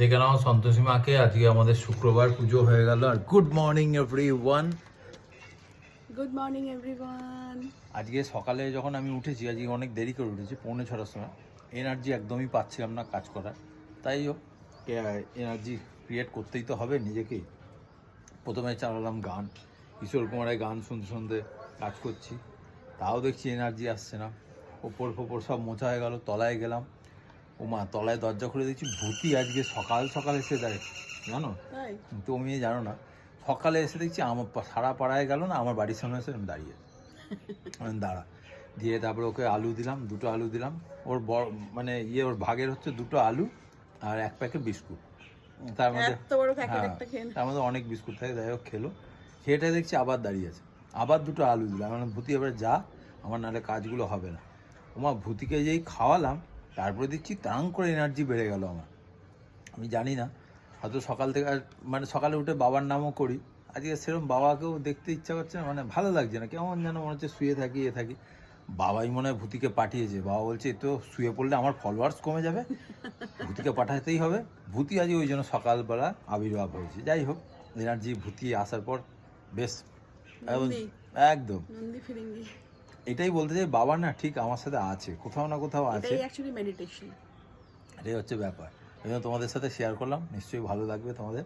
দেখে নাও সন্তোষী মাকে। আজকে আমাদের শুক্রবার পুজো হয়ে গেল। আর good morning everyone. Good morning everyone. আজকে সকালে যখন আমি উঠেছি, আজকে অনেক দেরি করে উঠেছি, 6:45 সময়। এনার্জি একদমই পাচ্ছিলাম না কাজ করার। তাই হোক, এনার্জি ক্রিয়েট করতেই তো হবে নিজেকেই। প্রথমে চালালাম গান, কিশোর কুমারের গান শুনতে শুনতে কাজ করছি। তাও দেখছি এনার্জি আসছে না। ওপর ফোপর সব মোছা হয়ে গেল, তলায় গেলাম। ওমা, তলায় দরজা খুলে দেখছি ভূতি আজকে সকাল সকাল এসে দাঁড়িয়ে, জানো? তুমি জানো না, সকালে এসে দেখছি আমার সারা পাড়ায় গেল না, আমার বাড়ির সামনে এসে দাঁড়িয়ে দাঁড়া দিয়ে তারপরে ওকে আলু দিলাম, 2টো আলু দিলাম। ওর বড় মানে ওর ভাগের হচ্ছে 2টো আলু আর 1 প্যাকেট বিস্কুট। তার মধ্যে তার মধ্যে অনেক বিস্কুট থাকে। যাই হোক, খেলো। সেটা দেখছি আবার দাঁড়িয়ে আছে, আবার 2টো আলু দিলাম। মানে ভূতি এবারে যা, আমার নাহলে কাজগুলো হবে না। ওমা, ভূতিকে যেই খাওয়ালাম, তারপরে দেখছি তাং করে এনার্জি বেড়ে গেল আমার। আমি জানি না, হয়তো সকাল থেকে মানে সকালে উঠে বাবার নামও করি। আজকে সেরকম বাবাকেও দেখতে ইচ্ছা করছে না, মানে ভালো লাগছে না, কেমন যেন মনে হচ্ছে শুয়ে থাকি। বাবাই মনে হয় ভূতিকে পাঠিয়েছে। বাবা বলছে এ তো শুয়ে পড়লে আমার ফলোয়ার্স কমে যাবে, ভূতিকে পাঠাতেই হবে। ভূতি আজকে ওই জন্য সকালবেলা আবির্ভাব হয়েছে। যাই হোক, এনার্জি ভূতি আসার পর বেশ একদম এটাই বলতে চাই, বাবা না ঠিক আমার সাথে আছে, কোথাও না কোথাও আছে। মেডিটেশন, এটাই হচ্ছে ব্যাপার। এই জন্য তোমাদের সাথে শেয়ার করলাম, নিশ্চয়ই ভালো লাগবে তোমাদের।